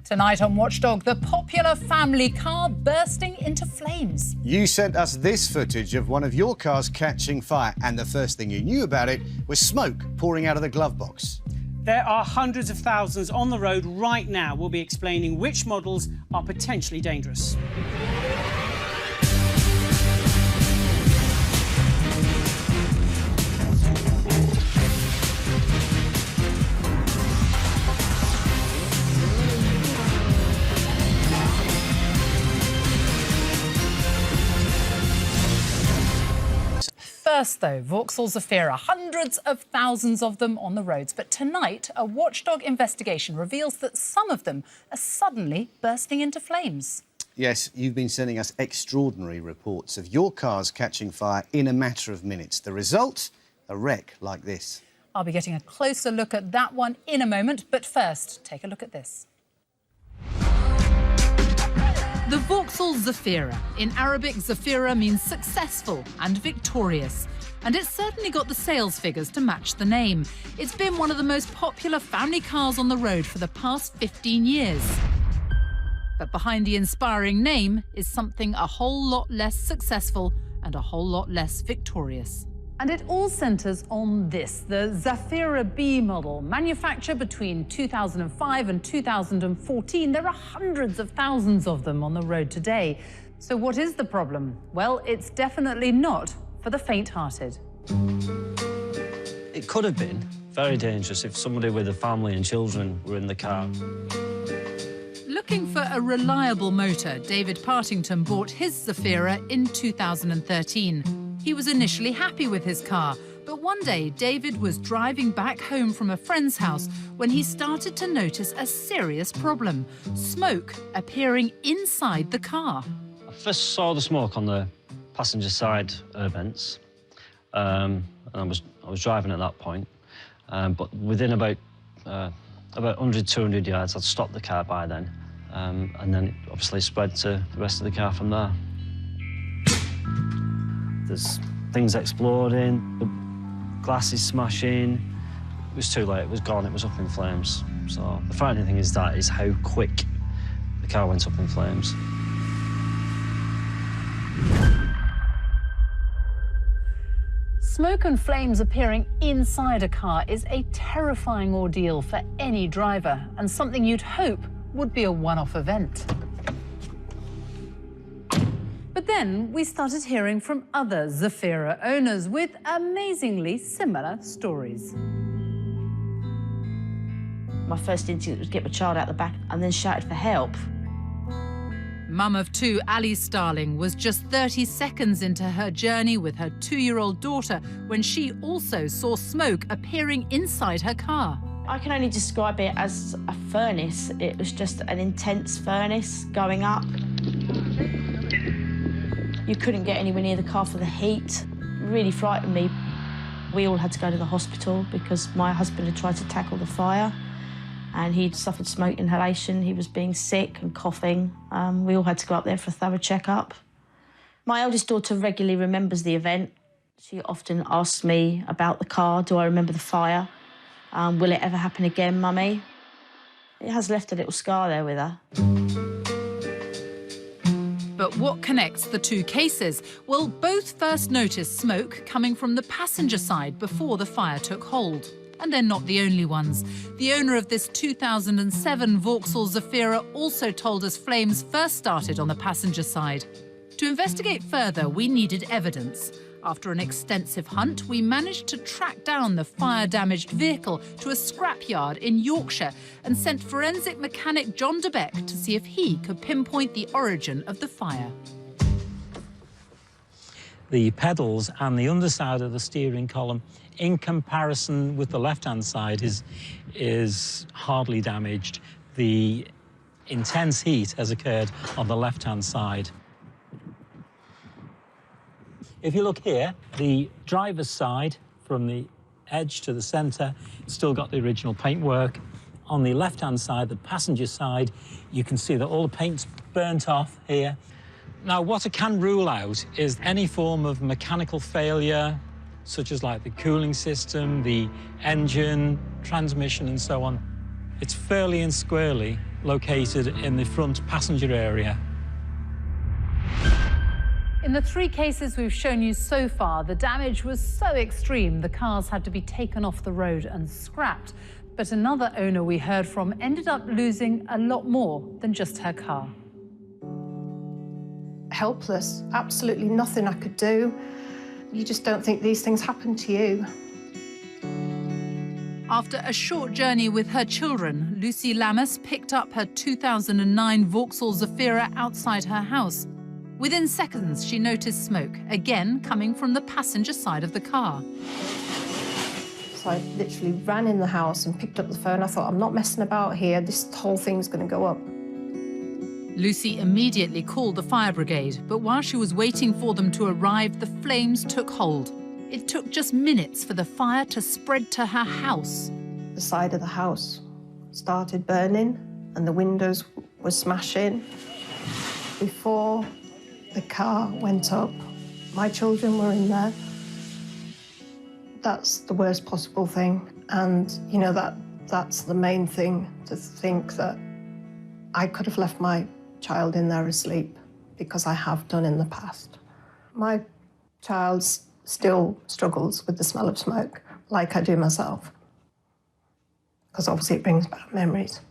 Tonight on Watchdog, the popular family car bursting into flames. You sent us this footage of one of your cars catching fire, and the first thing you knew about it was smoke pouring out of the glove box. There are hundreds of thousands on the road right now. We'll be explaining which models are potentially dangerous. First, though, Vauxhall Zafira, hundreds of thousands of them on the roads. But tonight, a Watchdog investigation reveals that some of them are suddenly bursting into flames. Yes, you've been sending us extraordinary reports of your cars catching fire in a matter of minutes. The result? A wreck like this. I'll be getting a closer look at that one in a moment, but first, take a look at this. The Vauxhall Zafira. In Arabic, Zafira means successful and victorious. And it's certainly got the sales figures to match the name. It's been one of the most popular family cars on the road for the past 15 years. But behind the inspiring name is something a whole lot less successful and a whole lot less victorious. And it all centres on this, the Zafira B model, manufactured between 2005 and 2014. There are hundreds of thousands of them on the road today. So what is the problem? Well, it's definitely not for the faint-hearted. It could have been very dangerous if somebody with a family and children were in the car. Looking for a reliable motor, David Partington bought his Zafira in 2013. He was initially happy with his car, but one day David was driving back home from a friend's house when he started to notice a serious problem: smoke appearing inside the car. I first saw the smoke on the passenger side vents, and I was driving at that point. But within about 100, 200 yards, I'd stopped the car by then, and then it obviously spread to the rest of the car from there. There's things exploding, the glasses smashing. It was too late, it was gone, it was up in flames. So the frightening thing is how quick the car went up in flames. Smoke and flames appearing inside a car is a terrifying ordeal for any driver, and something you'd hope would be a one-off event. But then we started hearing from other Zafira owners with amazingly similar stories. My first instinct was get my child out the back and then shouted for help. Mum of two, Ali Starling, was just 30 seconds into her journey with her 2-year-old daughter when she also saw smoke appearing inside her car. I can only describe it as a furnace. It was just an intense furnace going up. You couldn't get anywhere near the car for the heat. It really frightened me. We all had to go to the hospital because my husband had tried to tackle the fire and he'd suffered smoke inhalation. He was being sick and coughing. We all had to go up there for a thorough checkup. My eldest daughter regularly remembers the event. She often asks me about the car. Do I remember the fire? Will it ever happen again, Mummy? It has left a little scar there with her. But what connects the two cases? Well, both first noticed smoke coming from the passenger side before the fire took hold. And they're not the only ones. The owner of this 2007 Vauxhall Zafira also told us flames first started on the passenger side. To investigate further, we needed evidence. After an extensive hunt, we managed to track down the fire-damaged vehicle to a scrapyard in Yorkshire and sent forensic mechanic John de Beck to see if he could pinpoint the origin of the fire. The pedals and the underside of the steering column, in comparison with the left-hand side, is hardly damaged. The intense heat has occurred on the left-hand side. If you look here, the driver's side, from the edge to the centre, still got the original paintwork. On the left-hand side, the passenger side, you can see that all the paint's burnt off here. Now, what I can rule out is any form of mechanical failure, such as like the cooling system, the engine, transmission, and so on. It's fairly and squarely located in the front passenger area. In the 3 cases we've shown you so far, the damage was so extreme the cars had to be taken off the road and scrapped. But another owner we heard from ended up losing a lot more than just her car. Helpless, absolutely nothing I could do. You just don't think these things happen to you. After a short journey with her children, Lucy Lammas picked up her 2009 Vauxhall Zafira outside her house. Within seconds, she noticed smoke, again coming from the passenger side of the car. So I literally ran in the house and picked up the phone. I thought, I'm not messing about here. This whole thing's going to go up. Lucy immediately called the fire brigade, but while she was waiting for them to arrive, the flames took hold. It took just minutes for the fire to spread to her house. The side of the house started burning and the windows were smashing. Before the car went up, my children were in there. That's the worst possible thing. And, you know, that's the main thing, to think that I could have left my child in there asleep, because I have done in the past. My child still struggles with the smell of smoke, like I do myself, because obviously it brings back memories.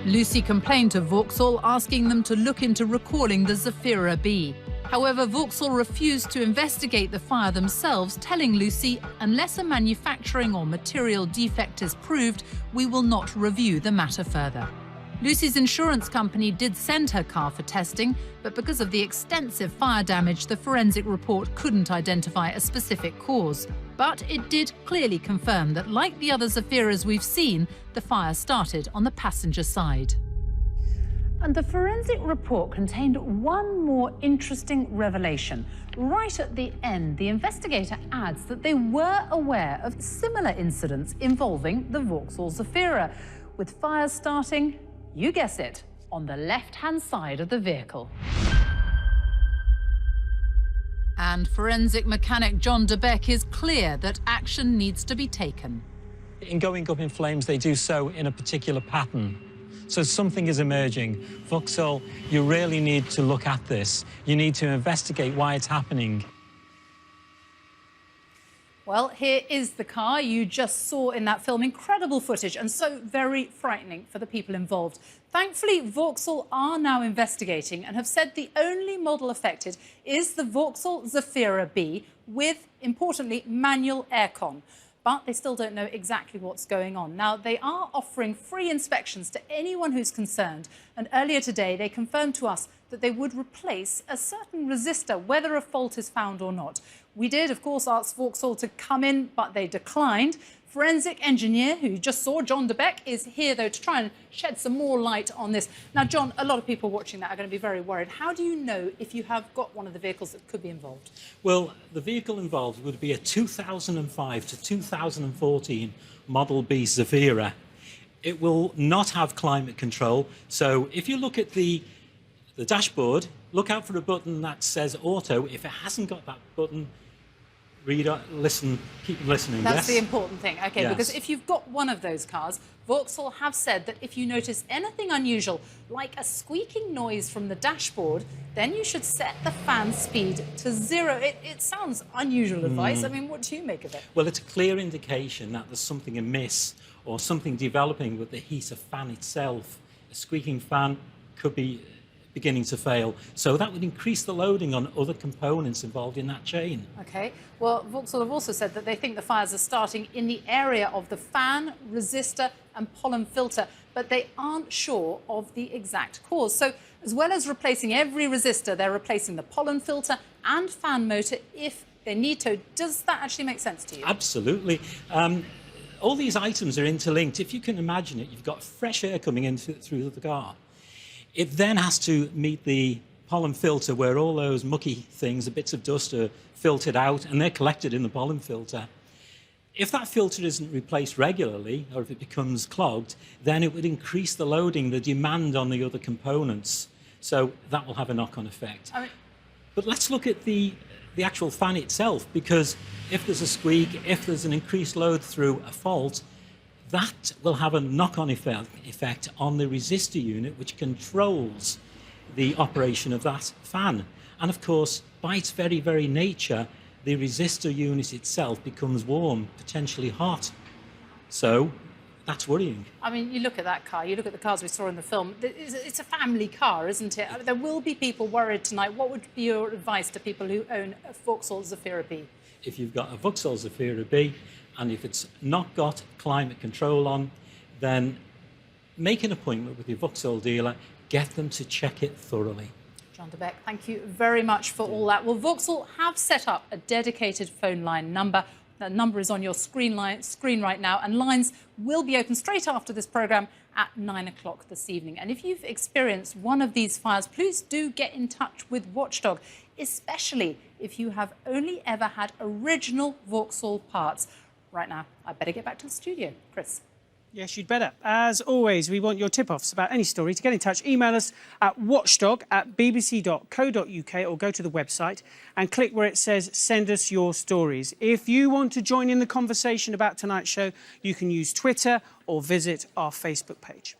Lucy complained to Vauxhall, asking them to look into recalling the Zafira B. However, Vauxhall refused to investigate the fire themselves, telling Lucy, unless a manufacturing or material defect is proved, we will not review the matter further. Lucy's insurance company did send her car for testing, but because of the extensive fire damage, the forensic report couldn't identify a specific cause. But it did clearly confirm that, like the other Zafiras we've seen, the fire started on the passenger side. And the forensic report contained one more interesting revelation. Right at the end, the investigator adds that they were aware of similar incidents involving the Vauxhall Zafira, with fires starting, you guess it, on the left-hand side of the vehicle. And forensic mechanic John DeBeck is clear that action needs to be taken. In going up in flames, they do so in a particular pattern. So something is emerging. Vauxhall, you really need to look at this. You need to investigate why it's happening. Well, here is the car you just saw in that film. Incredible footage and so very frightening for the people involved. Thankfully, Vauxhall are now investigating and have said the only model affected is the Vauxhall Zafira B with, importantly, manual aircon. But they still don't know exactly what's going on. Now, they are offering free inspections to anyone who's concerned. And earlier today, they confirmed to us that they would replace a certain resistor, whether a fault is found or not. We did, of course, ask Vauxhall to come in, but they declined. Forensic engineer, who you just saw, John DeBeck, is here, though, to try and shed some more light on this. Now, John, a lot of people watching that are going to be very worried. How do you know if you have got one of the vehicles that could be involved? Well, the vehicle involved would be a 2005 to 2014 Model B Zafira. It will not have climate control. So if you look at the dashboard, look out for a button that says auto. If it hasn't got that button, listen, keep listening. That's yes? the important thing. OK, yes. Because if you've got one of those cars, Vauxhall have said that if you notice anything unusual, like a squeaking noise from the dashboard, then you should set the fan speed to 0. It sounds unusual advice. I mean, what do you make of it? Well, it's a clear indication that there's something amiss or something developing with the heater fan itself. A squeaking fan could be beginning to fail. So that would increase the loading on other components involved in that chain. OK. Well, Vauxhall have also said that they think the fires are starting in the area of the fan, resistor and pollen filter, but they aren't sure of the exact cause. So as well as replacing every resistor, they're replacing the pollen filter and fan motor if they need to. Does that actually make sense to you? Absolutely. All these items are interlinked. If you can imagine it, you've got fresh air coming in through the car. It then has to meet the pollen filter where all those mucky things, the bits of dust, are filtered out and they're collected in the pollen filter. If that filter isn't replaced regularly, or if it becomes clogged, then it would increase the loading, the demand on the other components. So that will have a knock-on effect. But let's look at the actual fan itself, because if there's a squeak, if there's an increased load through a fault, That will have a knock-on effect on the resistor unit, which controls the operation of that fan. And of course, by its very, very nature, the resistor unit itself becomes warm, potentially hot. So that's worrying. I mean, you look at that car, you look at the cars we saw in the film, it's a family car, isn't it? There will be people worried tonight. What would be your advice to people who own a Vauxhall Zafira B? If you've got a Vauxhall Zafira B, and if it's not got climate control on, then make an appointment with your Vauxhall dealer, get them to check it thoroughly. John de Beck, thank you very much for all that. Well, Vauxhall have set up a dedicated phone line number. That number is on your screen right now, and lines will be open straight after this programme at 9 o'clock this evening. And if you've experienced one of these fires, please do get in touch with Watchdog, especially if you have only ever had original Vauxhall parts. Right now, I better get back to the studio. Chris. Yes, you'd better. As always, we want your tip-offs about any story. To get in touch, email us at watchdog@bbc.co.uk or go to the website and click where it says send us your stories. If you want to join in the conversation about tonight's show, you can use Twitter or visit our Facebook page.